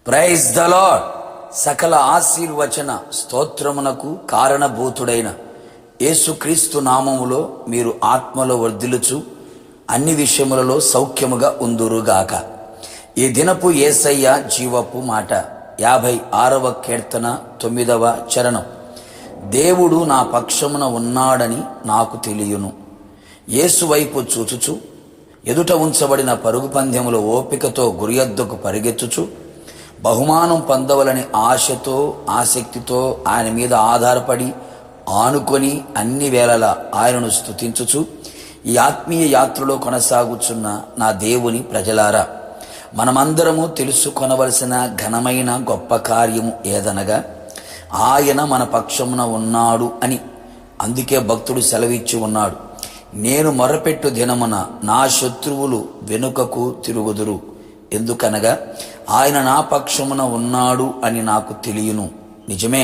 Praise the lord. సకల ఆశీర్వచన స్తోత్రమునకు కారణభూతుడైన యేసుక్రీస్తు నామములో మీరు ఆత్మలో వర్ధిల్లుచు అన్ని విషయములలో సౌఖ్యముగా ఉందురుగాక. ఈ దినపు యేసయ్య జీవపు మాట 56వ కీర్తన 9వ చరణం. దేవుడు నా పక్షమున ఉన్నాడని నాకు తెలియను. యేసు వైపు చూచుచు ఎదుట ఉంచబడిన పరుగు పందెములో ఓపికతో గురియద్దకు పరిగెత్తుచు బహుమానం పొందవలని ఆశతో ఆసక్తితో ఆయన మీద ఆధారపడి ఆనుకొని అన్ని వేళలా ఆయనను స్తుతించుచు ఈ ఆత్మీయ యాత్రలో కొనసాగుచున్న నా దేవుని ప్రజలారా, మనమందరము తెలుసుకొనవలసిన ఘనమైన గొప్ప కార్యము ఏదనగా ఆయన మన పక్షమున ఉన్నాడు అని. అందుకే భక్తుడు సెలవిచ్చి ఉన్నాడు, నేను మొరపెట్టు దినమున నా శత్రువులు వెనుకకు తిరుగుదురు. ఎందుకనగా ఆయన నా పక్షమున ఉన్నాడు అని నాకు తెలియను. నిజమే,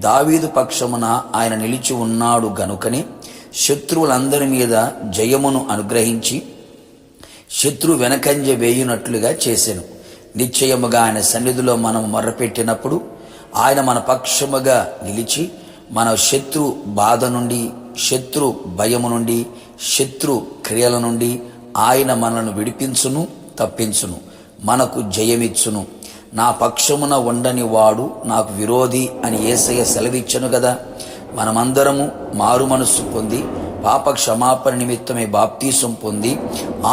దావీదు పక్షమున ఆయన నిలిచి ఉన్నాడు గనుకనే శత్రువులందరి మీద జయమును అనుగ్రహించి శత్రు వెనకంజ వేయునట్లుగా చేసెను. నిశ్చయముగా ఆయన సన్నిధిలో మనం మొర్రపెట్టినప్పుడు ఆయన మన పక్షముగా నిలిచి మన శత్రు బాధ నుండి, శత్రు భయము నుండి, శత్రు క్రియల నుండి ఆయన మనల్ని విడిపించును, తప్పించును, మనకు జయమిచ్చును. నా పక్షమున ఉండని వాడు నాకు విరోధి అని యేసయ్య సెలవిచ్చను కదా. మనమందరము మారు మనస్సు పొంది పాప క్షమాపణ నిమిత్తమై బాప్తీసం పొంది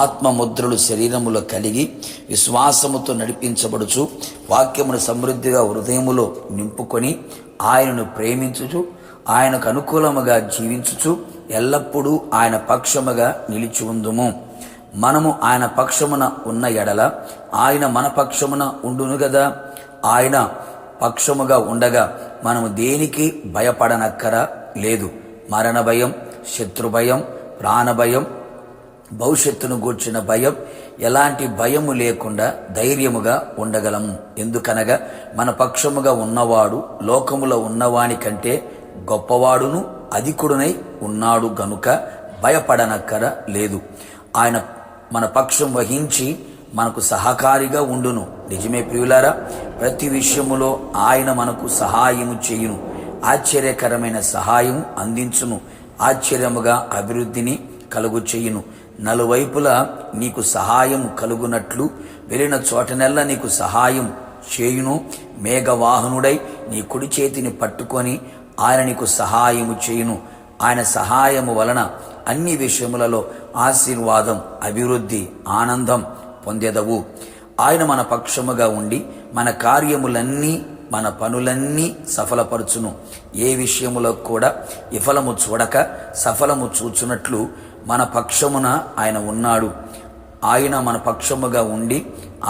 ఆత్మముద్రలు శరీరములో కలిగి విశ్వాసముతో నడిపించబడుచు వాక్యమును సమృద్ధిగా హృదయములో నింపుకొని ఆయనను ప్రేమించుచు ఆయనకు అనుకూలముగా జీవించుచు ఎల్లప్పుడూ ఆయన పక్షముగా నిలిచి ఉందుము. మనము ఆయన పక్షమున ఉన్న ఎడల ఆయన మన పక్షమున ఉండును గదా. ఆయన పక్షముగా ఉండగా మనము దేనికి భయపడనక్కర లేదు. మరణ భయం, శత్రు భయం, ప్రాణ భయం, భవిష్యత్తును గూర్చిన భయం, ఎలాంటి భయము లేకుండా ధైర్యముగా ఉండగలము. ఎందుకనగా మన పక్షముగా ఉన్నవాడు లోకములో ఉన్నవాని కంటే గొప్పవాడును అధికుడునై ఉన్నాడు గనుక భయపడనక్కర లేదు. ఆయన మన పక్షం వహించి మనకు సహకారిగా ఉండును. నిజమే ప్రియులారా, ప్రతి విషయములో ఆయన మనకు సహాయము చేయును. ఆశ్చర్యకరమైన సహాయం అందించును. ఆశ్చర్యముగా అభివృద్ధిని కలుగు చేయును. నలువైపులా నీకు సహాయం కలుగునట్లు వెళ్ళిన చోటనెల్లా నీకు సహాయం చేయును. మేఘవాహనుడై నీ కుడి చేతిని పట్టుకొని ఆయన నీకు సహాయము చేయును. ఆయన సహాయము వలన అన్ని విషయములలో ఆశీర్వాదం, అభివృద్ధి, ఆనందం పొందెదవు. ఆయన మన పక్షముగా ఉండి మన కార్యములన్నీ, మన పనులన్నీ సఫలపరచును. ఏ విషయములో కూడా విఫలము చూడక సఫలము చూచున్నట్లు మన పక్షమున ఆయన ఉన్నాడు. ఆయన మన పక్షముగా ఉండి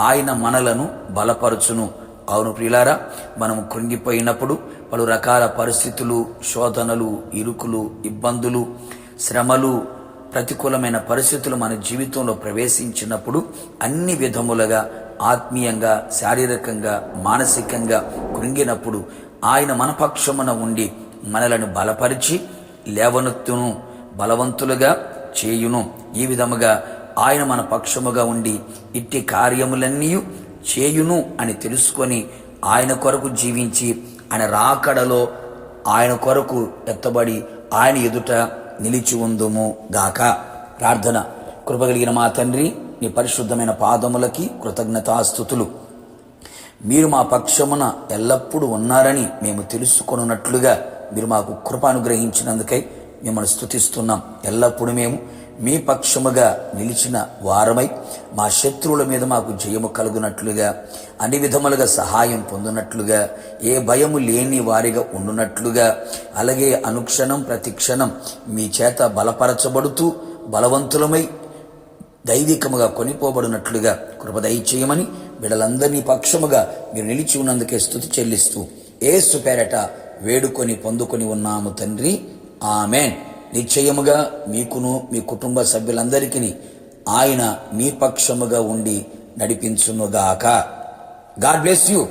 ఆయన మనలను బలపరచును. అవును ప్రియులారా, మనము కృంగిపోయినప్పుడు పలు రకాల పరిస్థితులు, శోధనలు, ఇరుకులు, ఇబ్బందులు, శ్రమలు, ప్రతికూలమైన పరిస్థితులు మన జీవితంలో ప్రవేశించినప్పుడు అన్ని విధములుగా ఆత్మీయంగా, శారీరకంగా, మానసికంగా కృంగినప్పుడు ఆయన మన పక్షమున ఉండి మనలను బలపరిచి లేవనెత్తును, బలవంతులుగా చేయును. ఈ విధముగా ఆయన మన పక్షముగా ఉండి ఇట్టి కార్యములన్నీ చేయును అని తెలుసుకొని ఆయన కొరకు జీవించి ఆయన రాకడలో ఆయన కొరకు ఎత్తబడి ఆయన ఎదుట నిలిచి ఉందుము గాక. ప్రార్థన. కృపగలిగిన మా తండ్రి, నీ పరిశుద్ధమైన పాదములకి కృతజ్ఞతాస్తుతులు. మీరు మా పక్షమున ఎల్లప్పుడూ ఉన్నారని మేము తెలుసుకొనున్నట్లుగా మీరు మాకు కృప అనుగ్రహించినందుకై మిమ్మల్ని స్తుతిస్తున్నాం. ఎల్లప్పుడూ మేము మీ పక్షముగా నిలిచిన వారమై మా శత్రువుల మీద మాకు జయము కలుగునట్లుగా, అన్ని విధములుగా సహాయం పొందునట్లుగా, ఏ భయము లేని వారిగా ఉండునట్లుగా, అలాగే అనుక్షణం ప్రతిక్షణం మీ చేత బలపరచబడుతూ బలవంతులమై దైవికముగా కొనిపోబడినట్లుగా కృప దయచేయమని బిడ్డలందరినీ పక్షముగా మీరు నిలిచి ఉన్నందుకే స్తుతి చెల్లిస్తూ యేసు పేరట వేడుకొని పొందుకొని ఉన్నాము తండ్రి, ఆమేన్. నిశ్చయముగా మీకును మీ కుటుంబ సభ్యులందరికీ ఆయన మీ పక్షముగా ఉండి నడిపించునుగాక. God bless you.